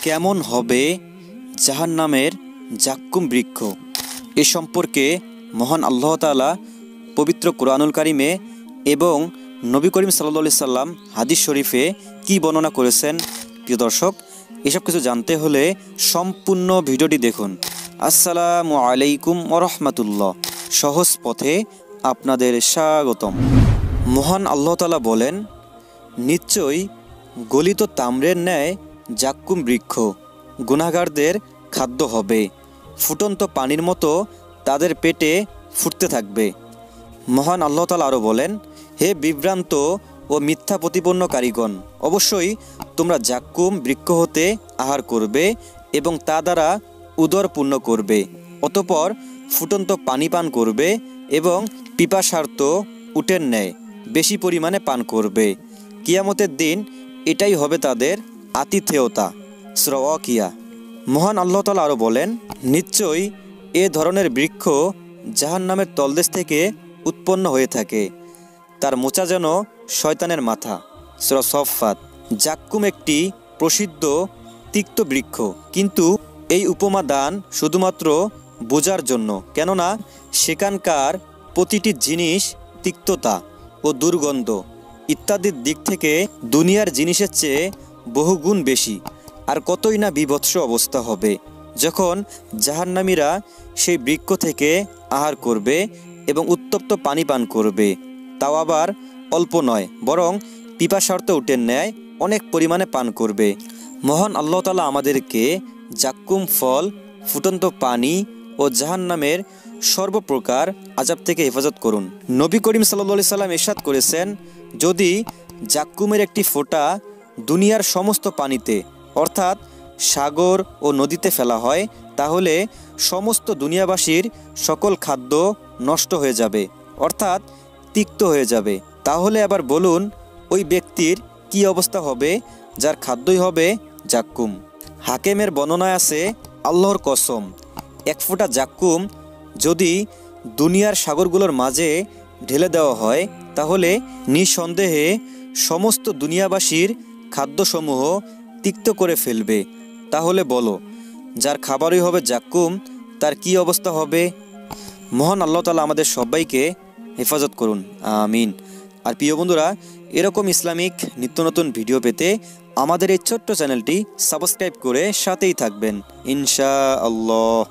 কেমন হবে জাহান্নামের জাক্কুম বৃক্ষ? এ সম্পর্কে মহান আল্লাহ তাআলা পবিত্র কোরআনুল কারিমে এবং নবী করিম সাল্লাল্লাহু আলাইহি সাল্লাম হাদিস শরীফে কি বর্ণনা করেছেন? প্রিয় দর্শক, এসব কিছু জানতে হলে সম্পূর্ণ ভিডিওটি দেখুন। আসসালামু আলাইকুম ওয়া রাহমাতুল্লাহ। সহজ পথে আপনাদের স্বাগতম। মহান আল্লাহ তাআলা বলেন, নিশ্চয়ই গলিত তাম্রের ন্যায় জাক্কুম বৃক্ষ গুনাহগারদের খাদ্য হবে, ফুটন্ত পানির মতো তাদের পেটে ফুটতে থাকবে। মহান আল্লাহ তাআলা আরও বলেন, হে বিভ্রান্ত ও মিথ্যা প্রতিপন্নকারীগণ, অবশ্যই তোমরা জাক্কুম বৃক্ষ হতে আহার করবে এবং তা দ্বারা উদর পূর্ণ করবে, অতঃপর ফুটন্ত পানি পান করবে এবং পিপাসার্ত উটের ন্যায় বেশি পরিমাণে পান করবে। কিয়ামতের দিন এটাই হবে তাদের আতিথেয়তা। সূরা ওয়াকিয়া। মহান আল্লাহ তাআলা আরও বলেন, নিশ্চয়ই এ ধরনের বৃক্ষ জাহান্নামের তলদেশ থেকে উৎপন্ন হয়ে থাকে, তার মোচা যেন শয়তানের মাথা। সূরা সফফাত। জাক্কুম একটি প্রসিদ্ধ তিক্ত বৃক্ষ, কিন্তু এই উপমা দান শুধুমাত্র বোঝার জন্য, কেননা সেখানকার প্রতিটি জিনিস তিক্ততা ও দুর্গন্ধ ইত্যাদির দিক থেকে দুনিয়ার জিনিসের চেয়ে বহুগুণ বেশি। আর কতই না বীভৎস অবস্থা হবে যখন জাহান্নামীরা সেই বৃক্ষ থেকে আহার করবে এবং উত্তপ্ত পানি পান করবে, তাও আবার অল্প নয়, বরং পিপাসার্ত উটের ন্যায় অনেক পরিমাণে পান করবে। মহান আল্লাহ তাআলা আমাদেরকে জাক্কুম ফল, ফুটন্ত পানি ও জাহান্নামের সর্বপ্রকার আযাব থেকে হেফাজত করুন। নবী করিম সাল্লাল্লাহু আলাইহি সাল্লাম ইরশাদ করেছেন, যদি জাক্কুমের একটি ফোঁটা দুনিয়ার সমস্ত পানিতে অর্থাৎ সাগর ও নদীতে ফেলা হয়, তাহলে সমস্ত দুনিয়াবাসীর সকল খাদ্য নষ্ট হয়ে যাবে, অর্থাৎ তিক্ত হয়ে যাবে। তাহলে আবার বলুন, ওই ব্যক্তির কি অবস্থা হবে যার খাদ্যই হবে জাক্কুম? হাকেমের বর্ণনায় আছে, আল্লাহর কসম, এক ফোঁটা জাক্কুম যদি দুনিয়ার সাগরগুলোর মাঝে ঢেলে দেওয়া হয়, তাহলে নিঃসন্দেহে সমস্ত দুনিয়াবাসীর খাদ্যসমূহ তিক্ত করে ফেলবে। তাহলে বলো, যার খাবারই হবে জাক্কুম, তার কি অবস্থা হবে? মহান আল্লাহ তাআলা আমাদের সবাইকে হেফাজত করুন, আমিন। আর প্রিয় বন্ধুরা, এরকম ইসলামিক নিত্য নতুন ভিডিও পেতে আমাদের এই ছোট্ট চ্যানেলটি সাবস্ক্রাইব করে সাথেই থাকবেন ইনশাআল্লাহ।